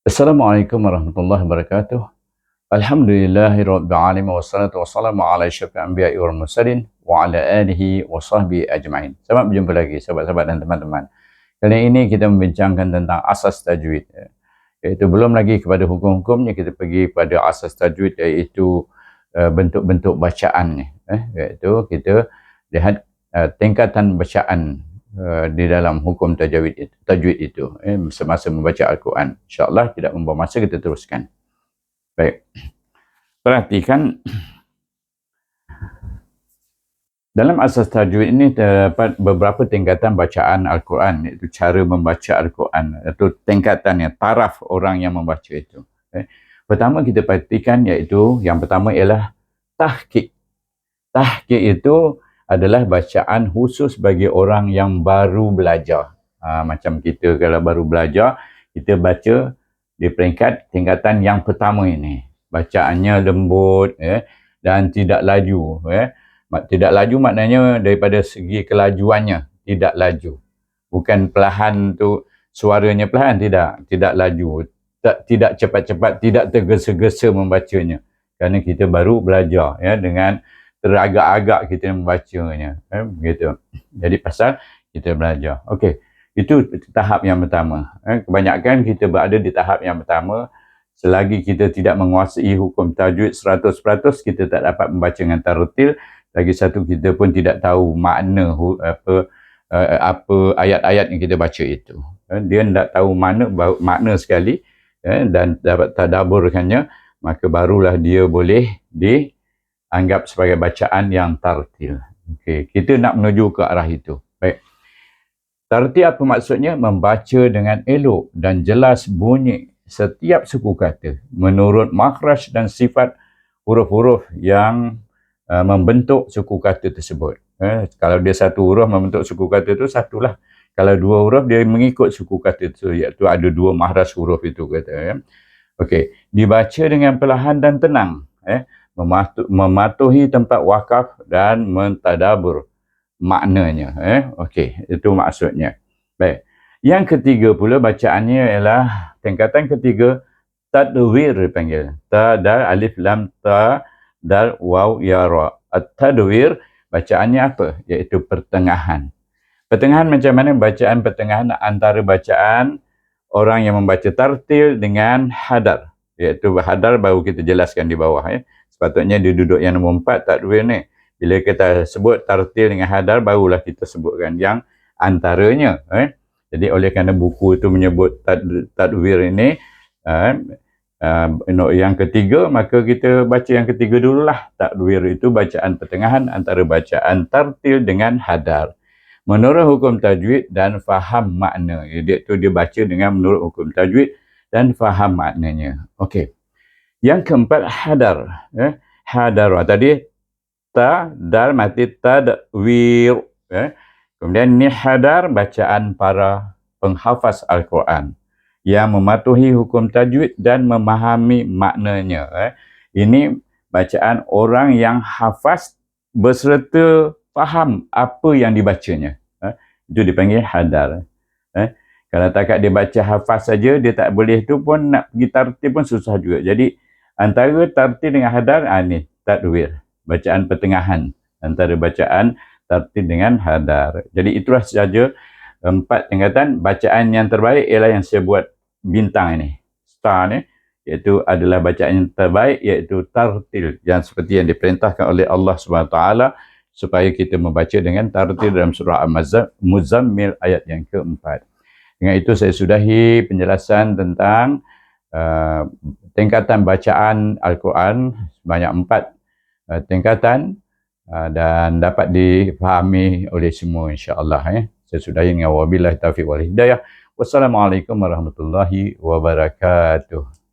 Assalamualaikum warahmatullahi wabarakatuh. Alhamdulillahirabbil alamin wassalatu wassalamu ala asyrafil anbiya'i wal mursalin wa ala alihi wa sahbihi ajma'in. Selamat berjumpa lagi sahabat-sahabat dan teman-teman. Kali ini kita membincangkan tentang asas tajwid. Iaitu belum lagi kepada hukum-hukumnya, kita pergi pada asas tajwid, iaitu bentuk-bentuk bacaan. Iaitu kita lihat tingkatan bacaan di dalam hukum tajwid itu semasa membaca Al-Quran. InsyaAllah tidak membawa masa, kita teruskan. Baik, perhatikan dalam asas tajwid ini terdapat beberapa tingkatan bacaan Al-Quran, iaitu cara membaca Al-Quran, atau tingkatannya, taraf orang yang membaca itu. Pertama kita perhatikan, iaitu yang pertama ialah tahqiq. Tahqiq itu adalah bacaan khusus bagi orang yang baru belajar. Macam kita kalau baru belajar, kita baca di peringkat tingkatan yang pertama ini. Bacaannya lembut dan tidak laju. Tidak laju maknanya daripada segi kelajuannya, tidak laju. Bukan pelahan tu, suaranya pelahan, tidak laju. Tidak cepat-cepat, tidak tergesa-gesa membacanya. Kerana kita baru belajar dengan teragak-agak kita membacanya, begitu. Jadi pasal kita belajar. Okey, itu tahap yang pertama. Kebanyakan kita berada di tahap yang pertama. Selagi kita tidak menguasai hukum tajwid 100%, kita tak dapat membaca dengan tartil. Lagi satu, kita pun tidak tahu makna apa ayat-ayat yang kita baca itu. Dia tidak tahu makna sekali dan dapat tadaburkannya, maka barulah dia boleh anggap sebagai bacaan yang tartil. Okey, kita nak menuju ke arah itu. Baik. Tartil apa maksudnya? Membaca dengan elok dan jelas bunyi setiap suku kata menurut makhraj dan sifat huruf-huruf yang membentuk suku kata tersebut. Kalau dia satu huruf membentuk suku kata itu, satulah. Kalau dua huruf, dia mengikut suku kata itu, iaitu ada dua makhraj huruf itu kata. Okey, dibaca dengan perlahan dan tenang. Mematuhi tempat wakaf dan mentadabur maknanya. Okey, itu maksudnya. Baik. Yang ketiga pula bacaannya ialah tingkatan ketiga, tadwir dipanggil. Ta, dal, alif, lam, ta, dal, waw, ya, ra. At-tadwir bacaannya apa? Iaitu pertengahan. Pertengahan macam mana? Bacaan pertengahan antara bacaan orang yang membaca tartil dengan hadar. Iaitu hadar baru kita jelaskan di bawah. Sepatutnya dia duduk yang nombor 4, tadwir ni. Bila kita sebut tartil dengan hadar, barulah kita sebutkan yang antaranya. Jadi oleh kerana buku itu menyebut tadwir ini, yang ketiga, maka kita baca yang ketiga dululah. Tadwir itu bacaan pertengahan antara bacaan tartil dengan hadar. Menurut hukum tajwid dan faham makna. Iaitu dia baca dengan menurut hukum tajwid dan faham maknanya. Okey. Yang keempat, hadar. Hadar. Tadi ta, dal, mati, tadwir. Kemudian ni hadar, bacaan para penghafaz Al-Quran yang mematuhi hukum tajwid dan memahami maknanya. Ini bacaan orang yang hafaz berserta faham apa yang dibacanya. Itu dipanggil hadar. Kalau takat dia baca hafaz saja, dia tak boleh tu pun, nak pergi tartil pun susah juga. Jadi antara tartil dengan hadar, ni tadwir, bacaan pertengahan antara bacaan tartil dengan hadar. Jadi itulah saja 4 tingkatan. Bacaan yang terbaik ialah yang saya buat bintang ini, star ni, iaitu adalah bacaan yang terbaik, iaitu tartil, yang seperti yang diperintahkan oleh Allah SWT, supaya kita membaca dengan tartil dalam surah Al-Muzammil ayat yang keempat. Dengan itu saya sudahi penjelasan tentang tingkatan bacaan Al-Quran, sebanyak 4 tingkatan, dan dapat difahami oleh semua, insya-Allah. Saya sudahi dengan wabillahi taufiq wal hidayah. Wassalamualaikum warahmatullahi wabarakatuh.